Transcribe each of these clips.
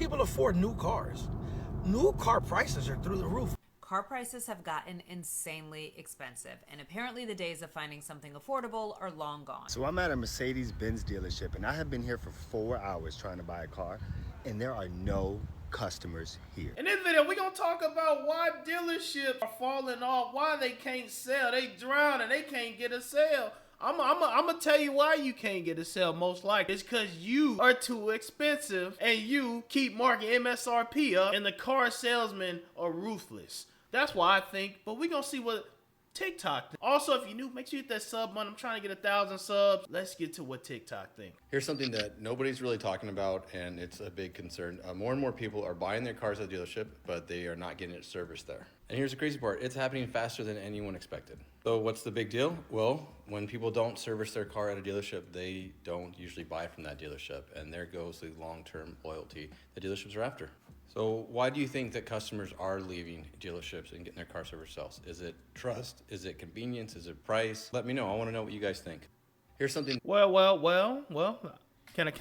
people afford new cars? New car prices are through the roof. Car prices have gotten insanely expensive, and apparently the days of finding something affordable are long gone. So I'm at a Mercedes-Benz dealership, and I have been here for 4 hours trying to buy a car, and there are no customers here. In this video, we're going to talk about why dealerships are falling off, why they can't sell. They drown and they can't get a sale. I'm gonna tell you why you can't get a sale most likely. It's because you are too expensive and you keep marking MSRP up and the car salesmen are ruthless. That's why I think, but we're gonna see what TikTok thinks. Also, if you're new, make sure you hit that sub button. I'm trying to get 1,000 subs. Let's get to what TikTok thinks. Here's something that nobody's really talking about, and it's a big concern. More and more people are buying their cars at the dealership, but they are not getting it serviced there. And here's the crazy part. It's happening faster than anyone expected. So what's the big deal? Well, when people don't service their car at a dealership, they don't usually buy from that dealership, and there goes the long-term loyalty that dealerships are after. So why do you think that customers are leaving dealerships and getting their car service sales? Is it trust? Is it convenience? Is it price? Let me know. I want to know what you guys think. Here's something. Well. Can I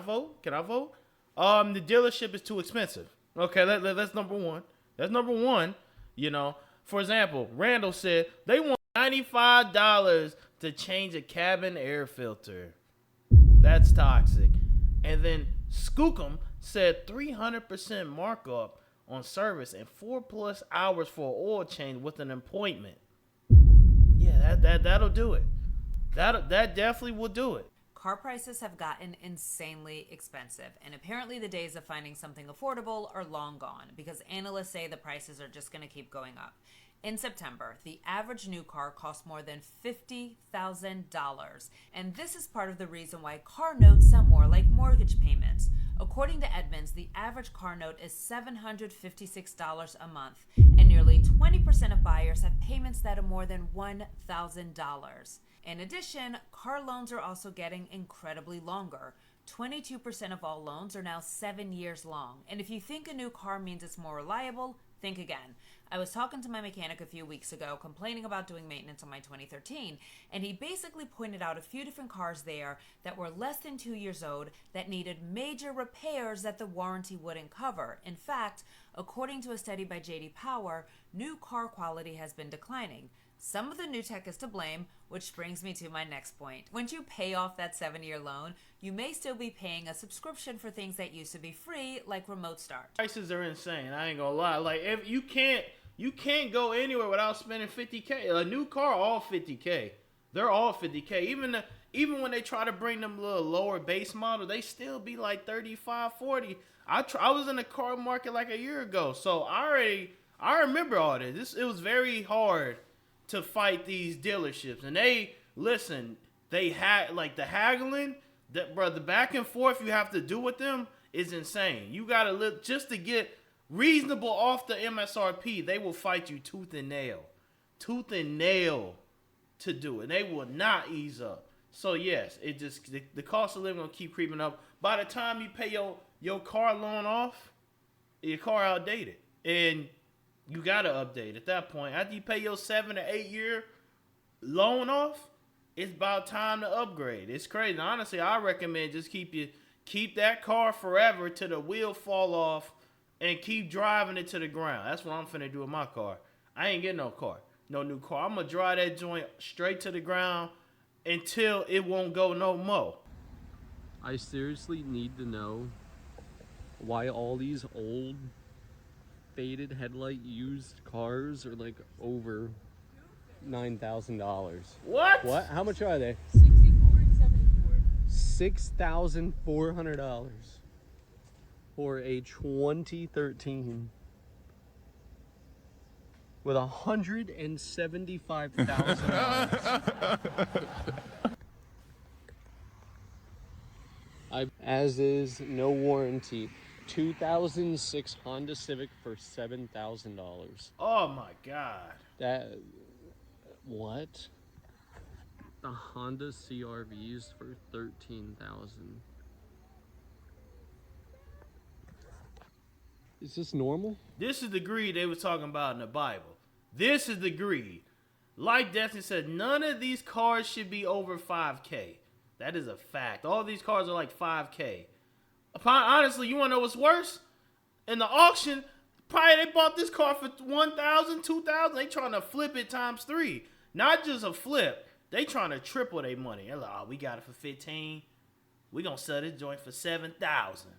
vote? Can I vote? The dealership is too expensive. Okay, that's number one. That's number one. You know, for example, Randall said they want $95 to change a cabin air filter. That's toxic. And then Skookum said 300% markup on service and 4+ hours for an oil change with an appointment. Yeah, that'll do it. That definitely will do it. Car prices have gotten insanely expensive, and apparently the days of finding something affordable are long gone because analysts say the prices are just going to keep going up. In September, the average new car cost more than $50,000, and this is part of the reason why car notes sound more like mortgage payments. According to Edmunds, the average car note is $756 a month, and nearly 20% of buyers have payments that are more than $1,000. In addition, car loans are also getting incredibly longer. 22% of all loans are now 7 years long. And if you think a new car means it's more reliable, think again. I was talking to my mechanic a few weeks ago complaining about doing maintenance on my 2013, and he basically pointed out a few different cars there that were less than 2 years old that needed major repairs that the warranty wouldn't cover. In fact, according to a study by J.D. Power, new car quality has been declining. Some of the new tech is to blame, which brings me to my next point. Once you pay off that 7-year loan, you may still be paying a subscription for things that used to be free, like remote start. Prices are insane. I ain't gonna lie. Like, if you can't go anywhere without spending $50K. A new car, all $50K. They're all $50K. Even when they try to bring them little lower base model, they still be like 35, 40. I was in the car market like a year ago, so I remember all this. It was very hard to fight these dealerships, and they had like the haggling, the back and forth you have to do with them is insane. You gotta live just to get reasonable off the MSRP. They will fight you tooth and nail to do it. They will not ease up. So yes, the cost of living will keep creeping up. By the time you pay your car loan off, your car outdated, and you gotta update at that point. After you pay your 7 or 8 year loan off, it's about time to upgrade. It's crazy. Honestly, I recommend just keep that car forever till the wheel fall off and keep driving it to the ground. That's what I'm finna do with my car. I ain't getting no new car. I'm gonna drive that joint straight to the ground until it won't go no more. I seriously need to know why all these old faded headlight used cars are like over $9,000. What? How much are they? 64 and 74. $6,400 for a 2013 with $175,000. As is no warranty. 2006 Honda Civic for $7,000. Oh my God. What? The Honda CR-Vs for $13,000. Is this normal? This is the greed they were talking about in the Bible. This is the greed. Like Destiny said, none of these cars should be over $5K. That is a fact. All these cars are like $5K. Honestly, you want to know what's worse? In the auction, probably they bought this car for 1,000, 2,000. They trying to flip it times 3. Not just a flip. They trying to triple their money. They're like, oh, we got it for 15. We gonna sell this joint for 7,000.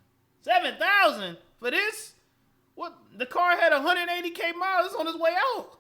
7,000 for this? What? The car had 180K miles. It's on its way out.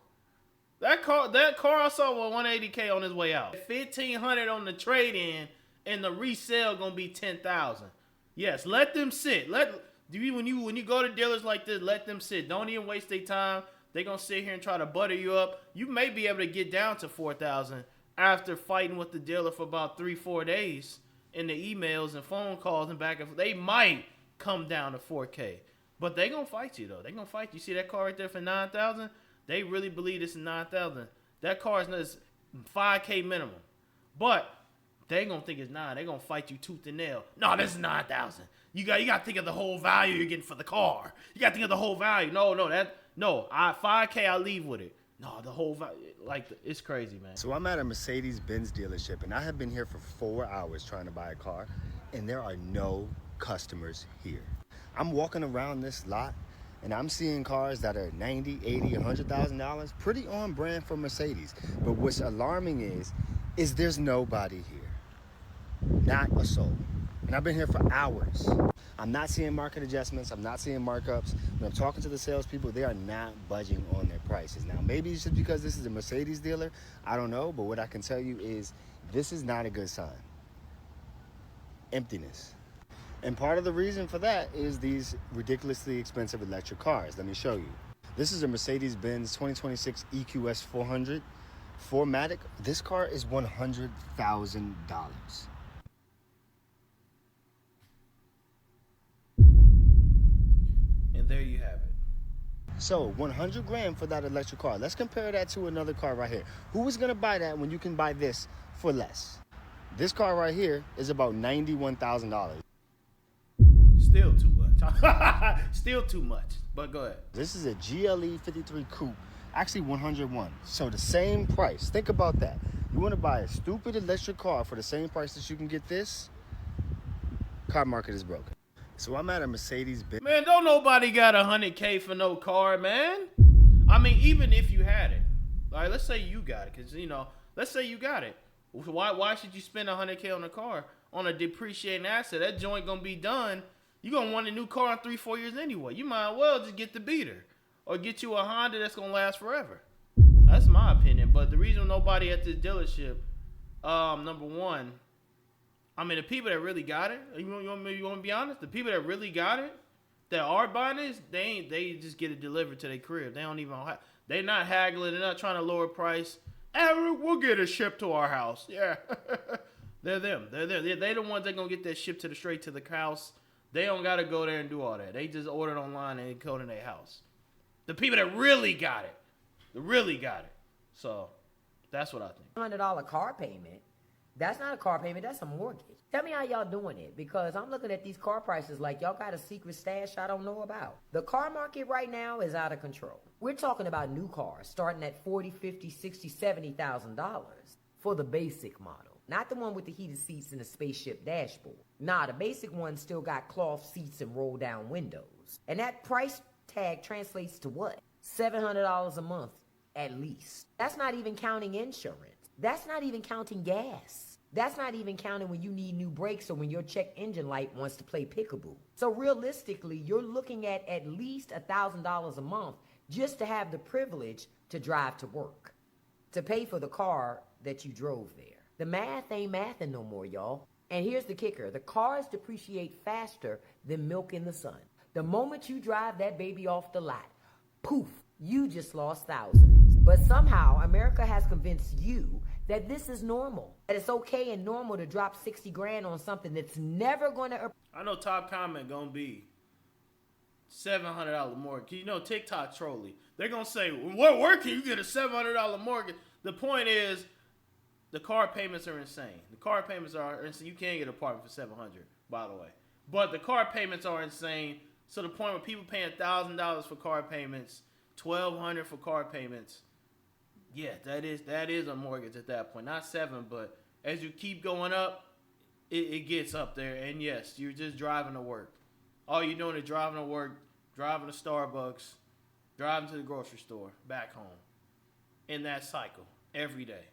That car I saw was 180K on his way out. 1,500 on the trade-in, and the resale gonna be 10,000. Yes, let them sit. When you go to dealers like this, let them sit. Don't even waste their time. They gonna sit here and try to butter you up. You may be able to get down to 4,000 after fighting with the dealer for about 3-4 days in the emails and phone calls and back and forth. They might come down to 4K, but they gonna fight you though. They gonna fight you. See that car right there for 9,000? They really believe this is 9,000. That car is 5K minimum, but they gonna think it's 9. They gonna fight you tooth and nail. No, this is 9,000. You got to think of the whole value you're getting for the car. You got to think of the whole value. No, 5K I leave with it. No, the whole value, it's crazy, man. So I'm at a Mercedes-Benz dealership, and I have been here for 4 hours trying to buy a car, and there are no customers here. I'm walking around this lot, and I'm seeing cars that are $90,000, $80,000, $100,000, pretty on brand for Mercedes. But what's alarming is there's nobody here, not a soul. And I've been here for hours. I'm not seeing market adjustments. I'm not seeing markups. When I'm talking to the salespeople, they are not budging on their prices. Now, maybe it's just because this is a Mercedes dealer. I don't know. But what I can tell you is this is not a good sign. Emptiness. And part of the reason for that is these ridiculously expensive electric cars. Let me show you. This is a Mercedes-Benz 2026 EQS 400 4MATIC. This car is $100,000. And there you have it. So 100 grand for that electric car. Let's compare that to another car right here. Who is gonna buy that when you can buy this for less? This car right here is about $91,000. Still too much. Still too much. But go ahead. This is a GLE 53 Coupe, actually 101. So the same price. Think about that. You wanna buy a stupid electric car for the same price that you can get this? Car market is broken. So I'm at a Mercedes-Benz. Man, don't nobody got 100K for no car, man. I mean, even if you had it. Like, let's say you got it. Because, let's say you got it. Why should you spend 100K on a car? On a depreciating asset. That joint going to be done. You're going to want a new car in 3-4 years anyway. You might as well just get the beater. Or get you a Honda that's going to last forever. That's my opinion. But the reason nobody at this dealership, number one, I mean, the people that really got it, you want to be honest? The people that really got it, that are buying this, they just get it delivered to their crib. They don't even, they're not haggling. They're not trying to lower price. We'll get it shipped to our house. Yeah. They're them. They're the ones that going to get that shipped straight to the house. They don't got to go there and do all that. They just order it online and it go to their house. The people that really got it. So, that's what I think. $100 car payment. That's not a car payment, that's a mortgage. Tell me how y'all doing it, because I'm looking at these car prices like y'all got a secret stash I don't know about. The car market right now is out of control. We're talking about new cars starting at $40,000, $50,000, $60,000, $70,000 for the basic model. Not the one with the heated seats and the spaceship dashboard. Nah, the basic one still got cloth seats and roll down windows. And that price tag translates to what? $700 a month at least. That's not even counting insurance. That's not even counting gas. That's not even counting when you need new brakes or when your check engine light wants to play peekaboo. So realistically, you're looking at least $1,000 a month just to have the privilege to drive to work, to pay for the car that you drove there. The math ain't mathing no more, y'all. And here's the kicker. The cars depreciate faster than milk in the sun. The moment you drive that baby off the lot, poof, you just lost thousands. But somehow America has convinced you that this is normal, that it's okay and normal to drop 60 grand on something that's never going to... I know top comment going to be $700 mortgage. TikTok trolling. They're going to say, where can you get a $700 mortgage? The point is, the car payments are insane. The car payments are insane. You can't get an apartment for $700, by the way. But the car payments are insane. So the point where people paying $1,000 for car payments, $1,200 for car payments, yeah, that is a mortgage at that point. Not 7, but as you keep going up, it gets up there. And yes, you're just driving to work. All you're doing is driving to work, driving to Starbucks, driving to the grocery store, back home. In that cycle, every day.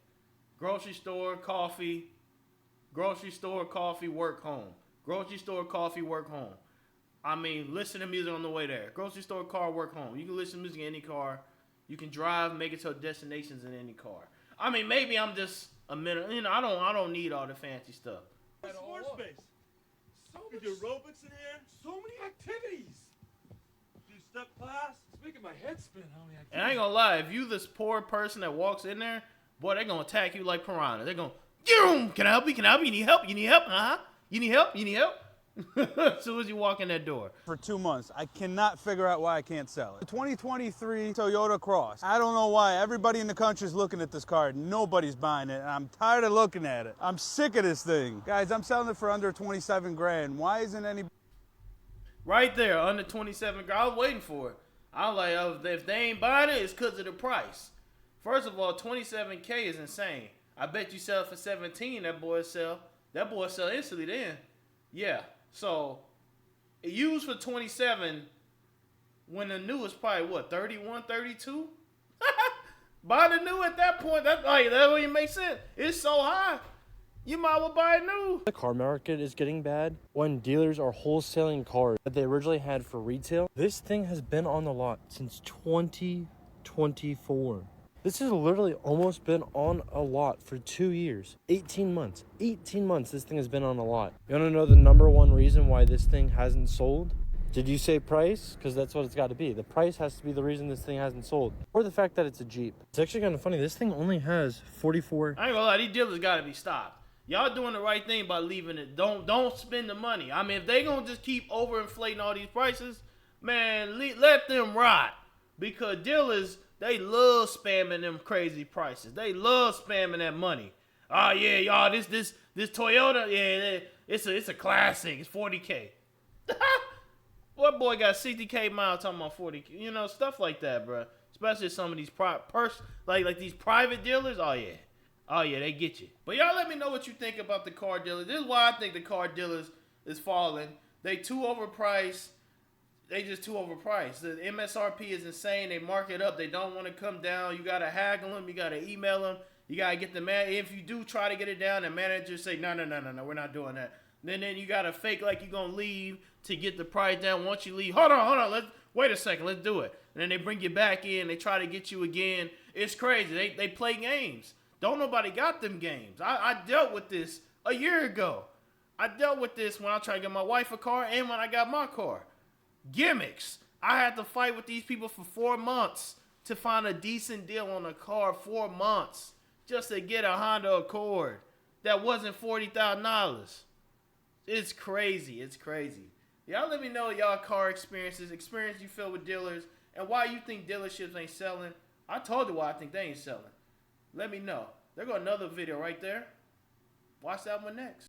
Grocery store, coffee, work home. Grocery store, coffee, work home. I mean, listen to music on the way there. Grocery store, car, work home. You can listen to music in any car. You can drive, make it to destinations in any car. I mean, maybe I'm just a minute. You know, I don't need all the fancy stuff. More space. So much aerobics in here. So many activities. Do step class. It's making my head spin. How many activities? And I ain't gonna lie, if you this poor person that walks in there, boy, they're gonna attack you like piranha. They're gonna, can I help you? Can I help you? You need help? You need help? Uh-huh. You need help? You need help? As soon as you walk in that door. For 2 months, I cannot figure out why I can't sell it. 2023 Toyota Cross. I don't know why everybody in the country is looking at this car. Nobody's buying it, and I'm tired of looking at it. I'm sick of this thing. Guys, I'm selling it for under 27 grand. Why isn't any... Right there, under 27 grand. I was waiting for it. I was like, oh, if they ain't buying it, it's because of the price. First of all, 27K is insane. I bet you sell it for 17, that boy sell instantly then. Yeah. So, used for 27 when the new is probably, what, 31, 32? Buy the new at that point. That don't even make sense. It's so high. You might well buy it new. The car market is getting bad when dealers are wholesaling cars that they originally had for retail. This thing has been on the lot since 2024. This has literally almost been on a lot for 2 years. 18 months. 18 months this thing has been on a lot. You want to know the number one reason why this thing hasn't sold? Did you say price? Because that's what it's got to be. The price has to be the reason this thing hasn't sold. Or the fact that it's a Jeep. It's actually kind of funny. This thing only has 44. I ain't gonna lie, these dealers got to be stopped. Y'all doing the right thing by leaving it. Don't spend the money. I mean, if they gonna just keep overinflating all these prices, man, let them rot. Because dealers... they love spamming them crazy prices. They love spamming that money. Oh yeah, y'all, this Toyota, yeah, it's a classic. It's 40K. What boy got 60K miles talking about 40K? You know, stuff like that, bro. Especially some of these like these private dealers. Oh yeah, they get you. But y'all, let me know what you think about the car dealers. This is why I think the car dealers is falling. They too overpriced. They just too overpriced. The MSRP is insane. They mark it up. They don't want to come down. You got to haggle them. You got to email them. You got to get the man. If you do try to get it down, the manager say, no, we're not doing that. Then you got to fake like you're going to leave to get the price down. Once you leave, hold on. Wait a second. Let's do it. And then they bring you back in. They try to get you again. It's crazy. They play games. Don't nobody got them games. I dealt with this a year ago. I dealt with this when I tried to get my wife a car and when I got my car. Gimmicks. I had to fight with these people for 4 months to find a decent deal on a car. 4 months just to get a Honda Accord that wasn't $40,000. It's crazy. It's crazy. Y'all let me know y'all car experience you feel with dealers, and why you think dealerships ain't selling. I told you why I think they ain't selling. Let me know. There go another video right there. Watch that one next.